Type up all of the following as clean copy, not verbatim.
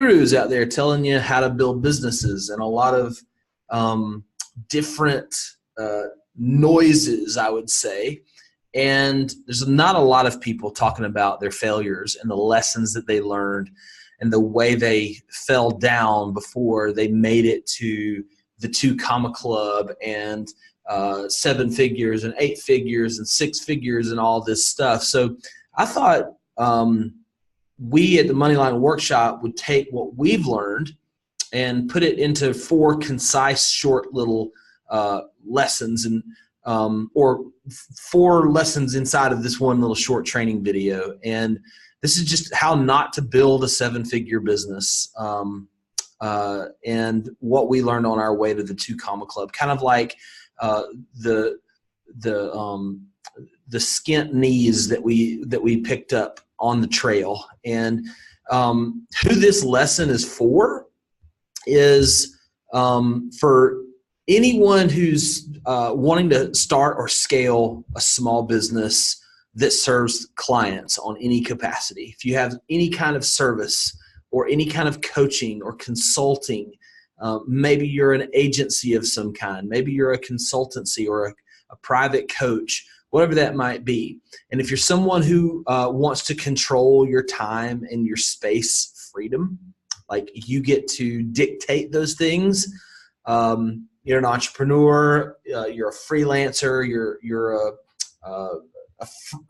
gurus out there telling you how to build businesses, and a lot of different noises, I would say. And there's not a lot of people talking about their failures and the lessons that they learned and the way they fell down before they made it to the 2 comma club and 7 figures and 8 figures and 6 figures and all this stuff. So I thought we at the Moneyline Workshop would take what we've learned and put it into 4 concise, short little lessons, and or 4 lessons inside of this one little short training video. And this is just how not to build a 7-figure business, and what we learned on our way to the 2 comma club, kind of like the skint knees that we picked up on the trail. And who this lesson is for is for anyone who's wanting to start or scale a small business that serves clients on any capacity. If you have any kind of service or any kind of coaching or consulting, maybe you're an agency of some kind, maybe you're a consultancy or a private coach, whatever that might be. And if you're someone who wants to control your time and your space freedom, like you get to dictate those things, you're an entrepreneur, you're a freelancer, you're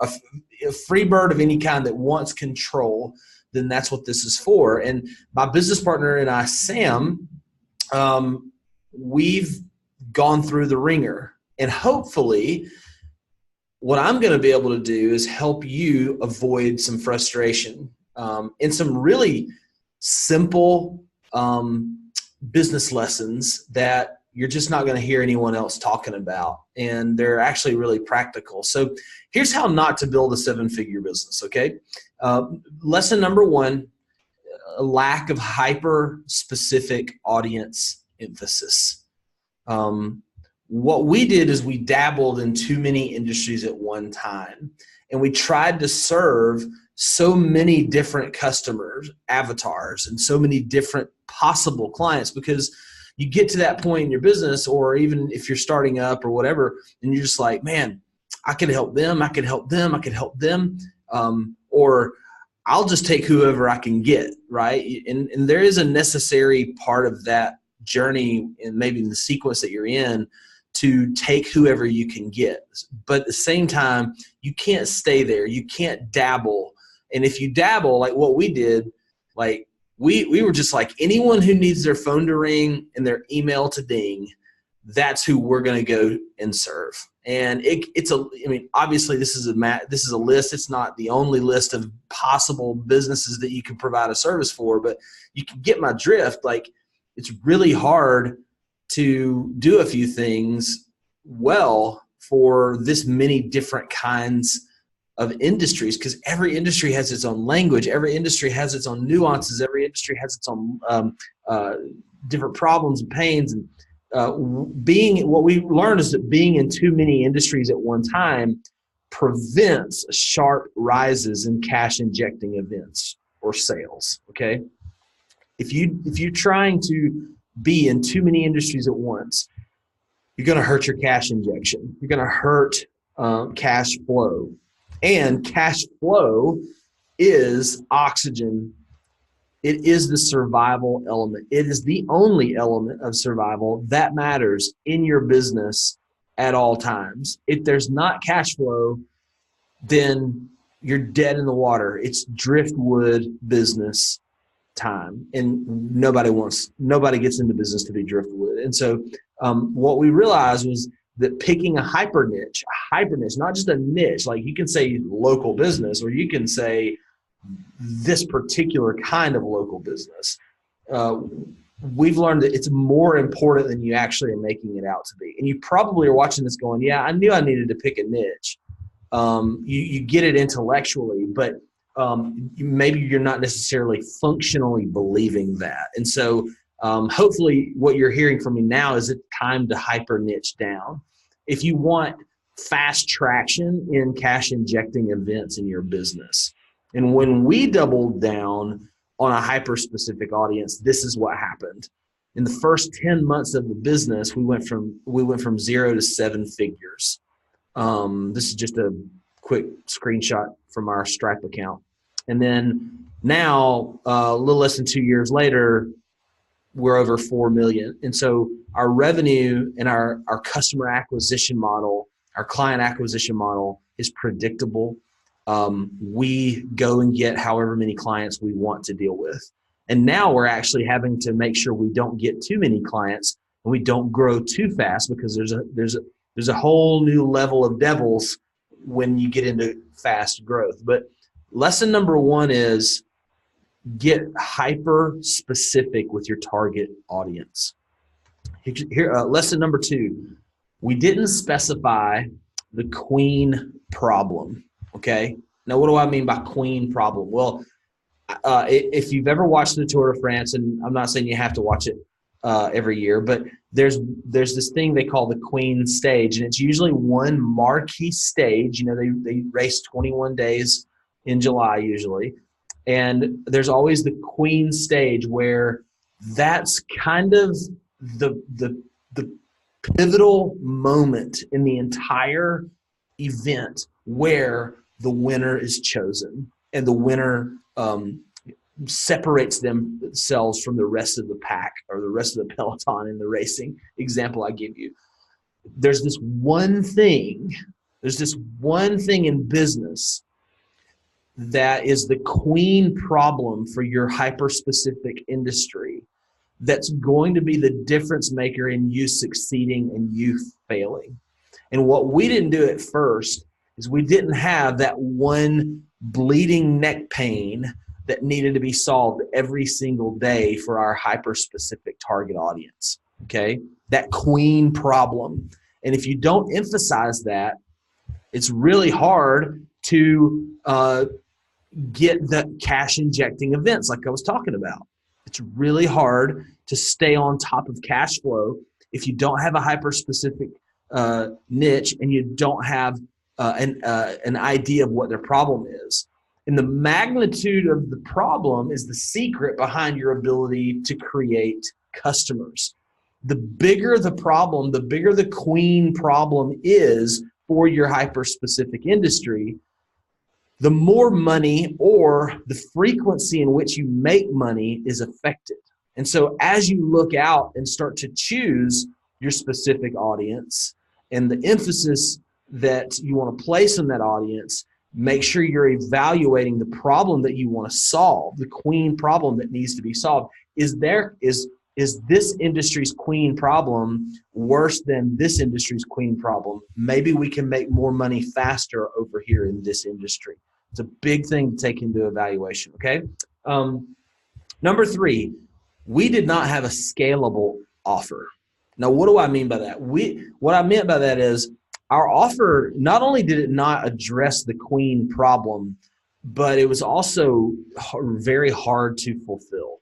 a free bird of any kind that wants control, then that's what this is for. And my business partner and I, Sam, we've gone through the ringer, and hopefully what I'm going to be able to do is help you avoid some frustration in some really simple business lessons that you're just not going to hear anyone else talking about. And they're actually really practical. So here's how not to build a 7-figure business, okay? Lesson number 1, a lack of hyper-specific audience emphasis. What we did is we dabbled in too many industries at one time, and we tried to serve so many different customers, avatars, and so many different possible clients, because you get to that point in your business, or even if you're starting up or whatever, and you're just like, man, I could help them, I could help them, I could help them, or I'll just take whoever I can get, right? And there is a necessary part of that journey, and maybe in the sequence that you're in, to take whoever you can get. But at the same time, you can't stay there. You can't dabble. And if you dabble, like what we did, like we were just like, anyone who needs their phone to ring and their email to ding, that's who we're going to go and serve. And obviously this is a list. It's not the only list of possible businesses that you can provide a service for, but you can get my drift. Like, it's really hard to do a few things well for this many different kinds of industries, because every industry has its own language, every industry has its own nuances, every industry has its own different problems and pains. And what we learned is that being in too many industries at one time prevents sharp rises in cash injecting events or sales. Okay, if you're trying to be in too many industries at once, you're going to hurt your cash injection. You're going to hurt cash flow. And cash flow is oxygen. It is the survival element. It is the only element of survival that matters in your business at all times. If there's not cash flow, then you're dead in the water. It's driftwood business time, and nobody gets into business to be driftwood. And so what we realized was that picking a hyper niche, not just a niche, like you can say local business, or you can say this particular kind of local business. We've learned that it's more important than you actually are making it out to be. And you probably are watching this going, yeah, I knew I needed to pick a niche. You get it intellectually, but maybe you're not necessarily functionally believing that. And so hopefully what you're hearing from me now is it's time to hyper niche down. If you want fast traction in cash injecting events in your business. And when we doubled down, on a hyper-specific audience, this is what happened. In the first 10 months of the business, we went from 0 to 7 figures. This is just a quick screenshot from our Stripe account. And then now, a little less than 2 years later, we're over 4 million. And so our revenue and our customer acquisition model, our client acquisition model is predictable. We go and get however many clients we want to deal with. And now we're actually having to make sure we don't get too many clients and we don't grow too fast, because there's a whole new level of devils when you get into fast growth. But lesson number 1 is get hyper specific with your target audience. Here, lesson number 2, we didn't specify the queen problem. Okay. Now, what do I mean by queen problem? Well, if you've ever watched the Tour de France, and I'm not saying you have to watch it every year, but there's this thing they call the Queen stage, and it's usually one marquee stage. You know, they race 21 days in July usually, and there's always the Queen stage, where that's kind of the pivotal moment in the entire event where the winner is chosen, and the winner separates themselves from the rest of the pack or the rest of the peloton in the racing example I give you. There's this one thing in business that is the queen problem for your hyper-specific industry that's going to be the difference maker in you succeeding and you failing. And what we didn't do at first is we didn't have that one bleeding neck pain that needed to be solved every single day for our hyper-specific target audience, okay? That queen problem. And if you don't emphasize that, it's really hard to get the cash injecting events like I was talking about. It's really hard to stay on top of cash flow if you don't have a hyper-specific niche and you don't have an idea of what their problem is. And the magnitude of the problem is the secret behind your ability to create customers. The bigger the problem, the bigger the queen problem is for your hyper-specific industry, the more money or the frequency in which you make money is affected. And so as you look out and start to choose your specific audience and the emphasis that you want to place on that audience, make sure you're evaluating the problem that you want to solve, the queen problem that needs to be solved. Is this industry's queen problem worse than this industry's queen problem? Maybe we can make more money faster over here in this industry. It's a big thing to take into evaluation, okay? Number 3, we did not have a scalable offer. Now, what do I mean by that? What I meant by that is our offer, not only did it not address the queen problem, but it was also very hard to fulfill.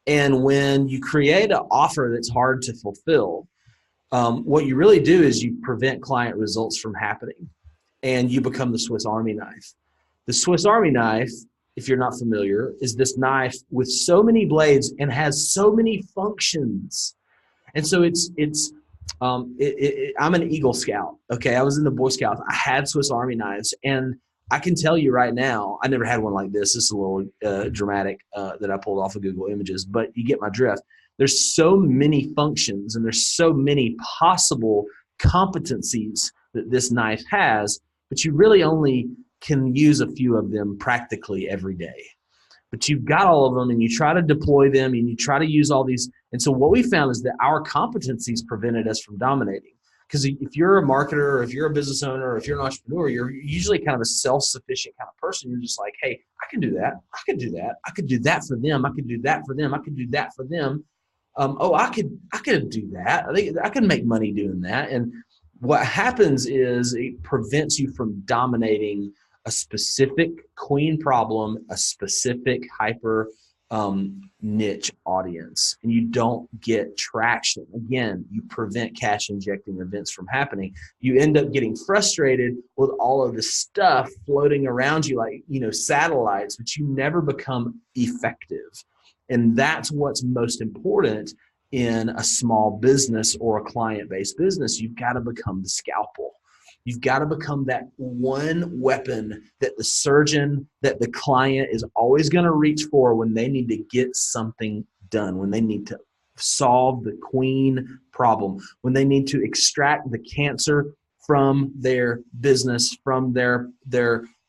And when you create an offer that's hard to fulfill, what you really do is you prevent client results from happening, and you become the Swiss Army knife. The Swiss Army knife, if you're not familiar, is this knife with so many blades and has so many functions. And so I'm an Eagle Scout. Okay, I was in the Boy Scouts. I had Swiss Army knives, and I can tell you right now, I never had one like this. This is a little dramatic that I pulled off of Google Images, but you get my drift. There's so many functions and there's so many possible competencies that this knife has, but you really only can use a few of them practically every day. But you've got all of them, and you try to deploy them, and you try to use all these. And so what we found is that our competencies prevented us from dominating. Because if you're a marketer, or if you're a business owner, or if you're an entrepreneur, you're usually kind of a self-sufficient kind of person. You're just like, hey, I can do that. I can do that. I could do that for them. I could do that for them. I could do that for them. I could do that. I can make money doing that. And what happens is it prevents you from dominating a specific queen problem, a specific hyper niche audience and you don't get traction, again, you prevent cash injecting events from happening. You end up getting frustrated with all of this stuff floating around you like, satellites, but you never become effective. And that's what's most important in a small business or a client-based business. You've got to become the scalpel. You've got to become that one weapon that the surgeon, that the client is always going to reach for when they need to get something done, when they need to solve the queen problem, when they need to extract the cancer from their business, from their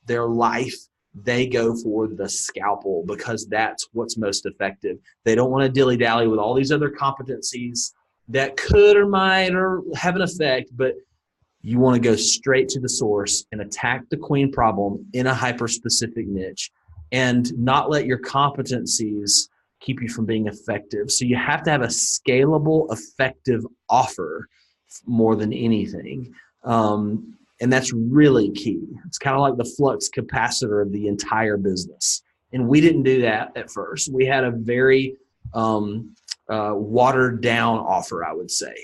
life. They go for the scalpel because that's what's most effective. They don't want to dilly-dally with all these other competencies that could or might or have an effect, but you want to go straight to the source and attack the queen problem in a hyper-specific niche and not let your competencies keep you from being effective. So you have to have a scalable, effective offer more than anything. And that's really key. It's kind of like the flux capacitor of the entire business. And we didn't do that at first. We had a very watered down offer, I would say,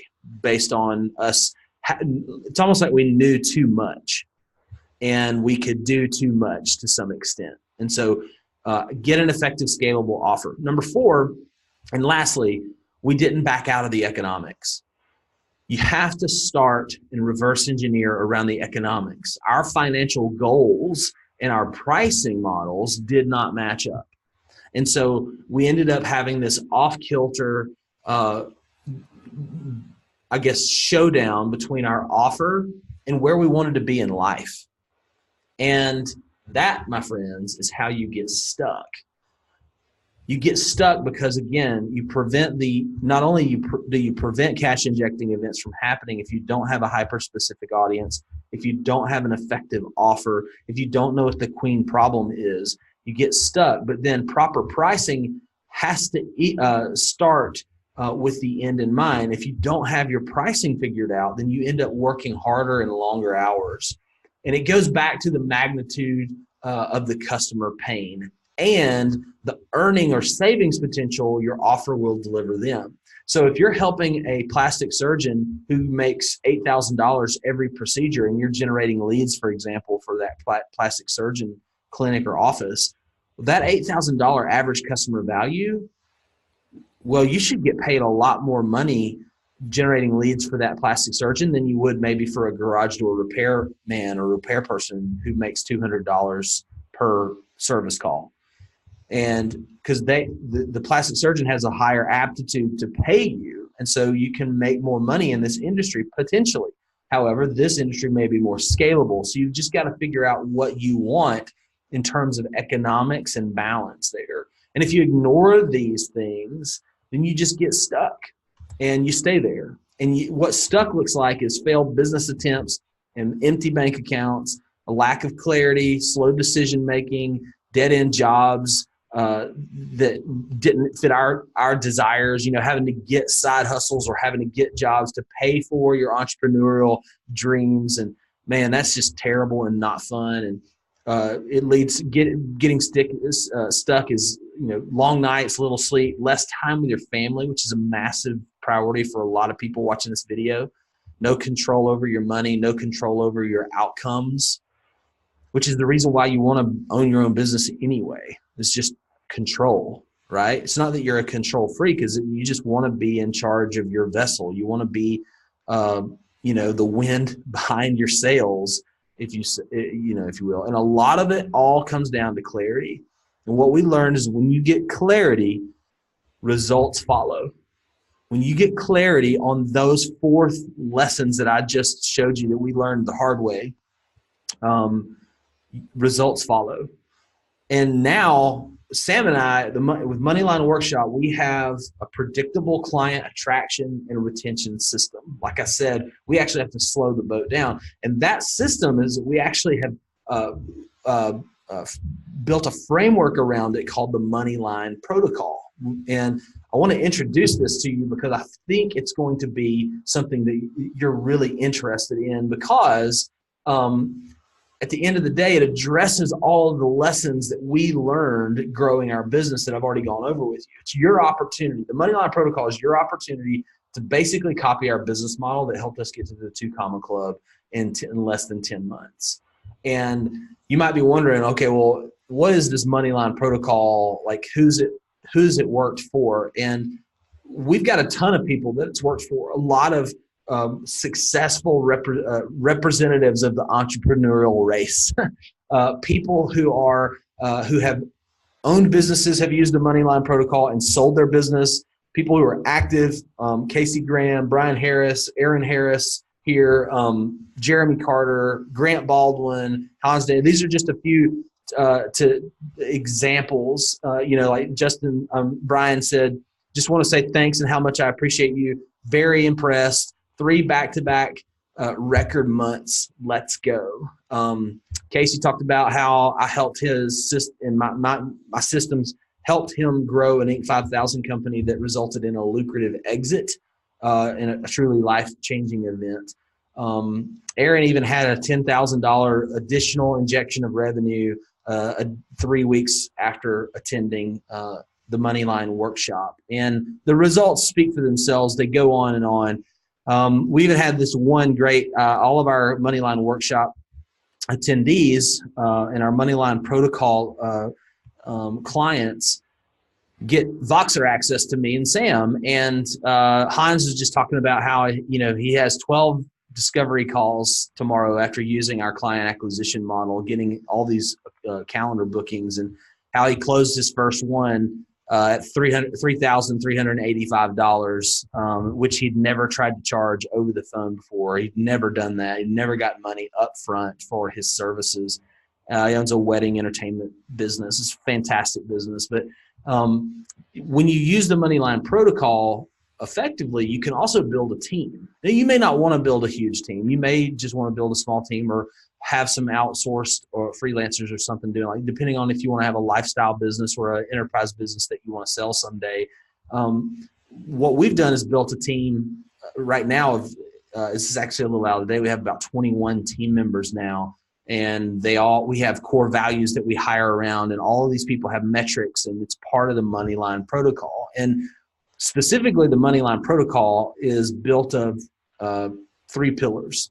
based on us. It's almost like we knew too much and we could do too much to some extent. And so get an effective, scalable offer. Number 4, and lastly, we didn't back out of the economics. You have to start and reverse engineer around the economics. Our financial goals and our pricing models did not match up. And so we ended up having this off-kilter, showdown between our offer and where we wanted to be in life. And that, my friends, is how you get stuck. You get stuck because, again, you prevent not only do you prevent cash injecting events from happening if you don't have a hyper-specific audience, if you don't have an effective offer, if you don't know what the queen problem is, you get stuck. But then proper pricing has to start with the end in mind. If you don't have your pricing figured out, then you end up working harder and longer hours. And it goes back to the magnitude of the customer pain and the earning or savings potential your offer will deliver them. So if you're helping a plastic surgeon who makes $8,000 every procedure and you're generating leads, for example, for that plastic surgeon clinic or office, that $8,000 average customer value, well, you should get paid a lot more money generating leads for that plastic surgeon than you would maybe for a garage door repair man or repair person who makes $200 per service call. And because the plastic surgeon has a higher aptitude to pay you, and so you can make more money in this industry potentially. However, this industry may be more scalable. So you've just got to figure out what you want in terms of economics and balance there. And if you ignore these things, then you just get stuck and you stay there. And what stuck looks like is failed business attempts and empty bank accounts, a lack of clarity, slow decision-making, dead-end jobs that didn't fit our desires, having to get side hustles or having to get jobs to pay for your entrepreneurial dreams. And man, that's just terrible and not fun. And it leads getting stuck is, long nights, little sleep, less time with your family, which is a massive priority for a lot of people watching this video. No control over your money, no control over your outcomes, which is the reason why you want to own your own business anyway. It's just control, right? It's not that you're a control freak, is you just want to be in charge of your vessel. You want to be, the wind behind your sails, if you will. And a lot of it all comes down to clarity. And what we learned is when you get clarity, results follow. When you get clarity on those 4 lessons that I just showed you that we learned the hard way, results follow. And now Sam and I, with Moneyline Workshop, we have a predictable client attraction and retention system. Like I said, we actually have to slow the boat down. And that system is, we actually have built a framework around it called the Moneyline Protocol. And I want to introduce this to you because I think it's going to be something that you're really interested in, because at the end of the day, it addresses all of the lessons that we learned growing our business that I've already gone over with you. It's your opportunity. The Moneyline Protocol is your opportunity to basically copy our business model that helped us get to the 2 Comma Club in less than 10 months. And you might be wondering, okay, well, what is this Moneyline Protocol? Like, who's it worked for? And we've got a ton of people that it's worked for. A lot of successful representatives of the entrepreneurial race. People who have owned businesses have used the Moneyline Protocol and sold their business. People who are active, Casey Graham, Brian Harris, Aaron Harris here, Jeremy Carter, Grant Baldwin, Hans Day. These are just a few examples. Like Justin, Brian said, just want to say thanks and how much I appreciate you. Very impressed. 3 back-to-back record months. Let's go. Casey talked about how I helped his and my systems helped him grow an Inc. 5000 company that resulted in a lucrative exit in a truly life-changing event. Aaron even had a $10,000 additional injection of revenue 3 weeks after attending the Moneyline workshop. And the results speak for themselves. They go on and on. We even had this one great, all of our Moneyline workshop attendees and our Moneyline Protocol clients get Voxer access to me and Sam. And Hans was just talking about how, he has 12 discovery calls tomorrow after using our client acquisition model, getting all these calendar bookings, and how he closed his first one at $3,385, which he'd never tried to charge over the phone before. He'd never done that. He'd never got money up front for his services. He owns a wedding entertainment business. It's a fantastic business. But when you use the Moneyline Protocol effectively, you can also build a team. Now, you may not want to build a huge team. You may just want to build a small team or have some outsourced or freelancers or something doing, like, depending on if you want to have a lifestyle business or an enterprise business that you want to sell someday. What we've done is built a team right now of, this is actually a little out of the day. We have about 21 team members now, and we have core values that we hire around, and all of these people have metrics, and it's part of the Moneyline Protocol. And specifically, the Moneyline Protocol is built of 3 pillars.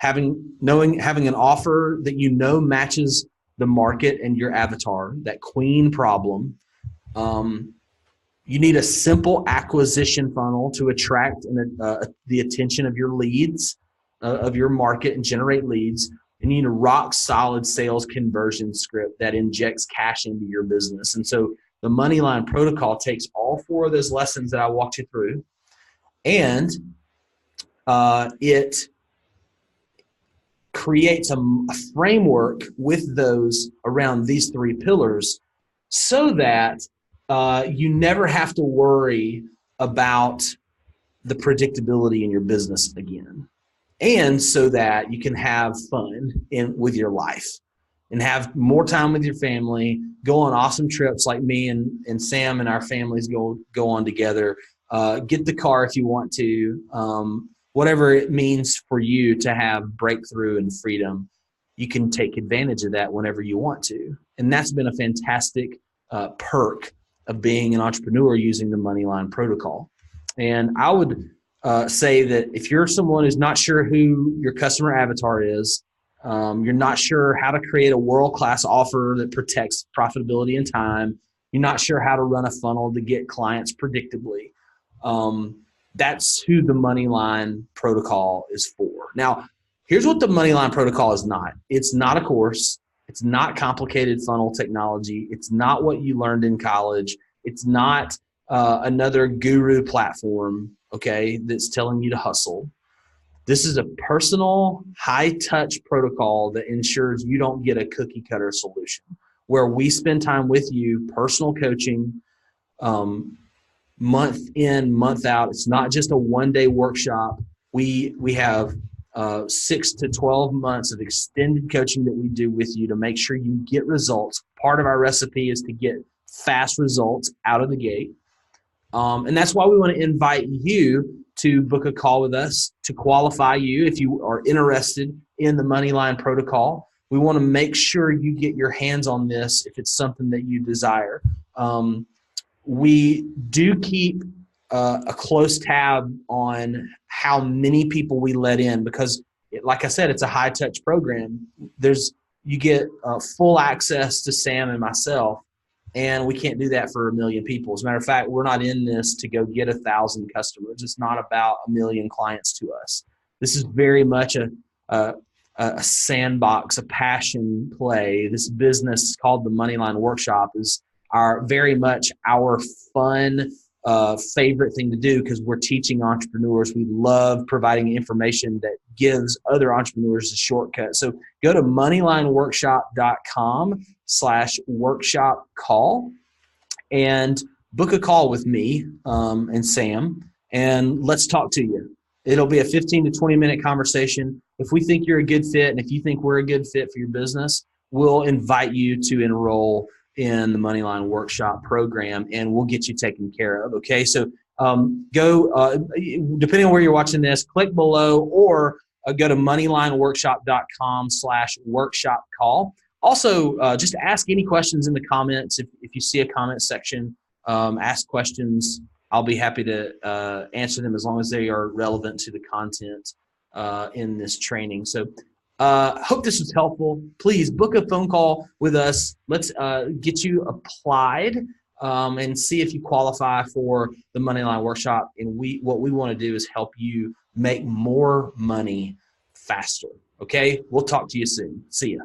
Having an offer that matches the market and your avatar, that queen problem. You need a simple acquisition funnel to attract the attention of your leads, of your market, and generate leads. And you need a rock solid sales conversion script that injects cash into your business. And so the Moneyline Protocol takes all 4 of those lessons that I walked you through, and it creates a framework with those around these 3 pillars, so that you never have to worry about the predictability in your business again, and so that you can have fun with your life and have more time with your family, go on awesome trips like me and Sam and our families go on together, get the car if you want to, whatever it means for you to have breakthrough and freedom. You can take advantage of that whenever you want to. And that's been a fantastic perk of being an entrepreneur using the Moneyline Protocol. And I would say that if you're someone who's not sure who your customer avatar is, you're not sure how to create a world-class offer that protects profitability and time, you're not sure how to run a funnel to get clients predictably, that's who the Moneyline Protocol is for. Now, here's what the Moneyline Protocol is not. It's not a course. It's not complicated funnel technology. It's not what you learned in college. It's not another guru platform, okay, that's telling you to hustle. This is a personal, high-touch protocol that ensures you don't get a cookie-cutter solution, where we spend time with you, personal coaching, month in, month out. It's not just a one-day workshop. We have 6 to 12 months of extended coaching that we do with you to make sure you get results. Part of our recipe is to get fast results out of the gate. And that's why we want to invite you to book a call with us to qualify you if you are interested in the Moneyline Protocol. We want to make sure you get your hands on this if it's something that you desire. We do keep a close tab on how many people we let in because, like I said, it's a high-touch program. You get full access to Sam and myself, and we can't do that for 1 million people. As a matter of fact, we're not in this to go get 1,000 customers. It's not about 1 million clients to us. This is very much a sandbox, a passion play. This business called the Moneyline Workshop is very much our fun, favorite thing to do because we're teaching entrepreneurs. We love providing information that gives other entrepreneurs a shortcut. So go to moneylineworkshop.com/workshop call and book a call with me and Sam, and let's talk to you. It'll be a 15 to 20-minute conversation. If we think you're a good fit and if you think we're a good fit for your business, we'll invite you to enroll in the Moneyline Workshop program, and we'll get you taken care of. Okay, so go, depending on where you're watching this, click below or go to moneylineworkshop.com/workshop call. Also, just ask any questions in the comments. If you see a comment section, ask questions. I'll be happy to answer them as long as they are relevant to the content in this training. So hope this was helpful. Please book a phone call with us. Let's get you applied and see if you qualify for the Moneyline Workshop. And what we want to do is help you make more money faster. Okay? We'll talk to you soon. See ya.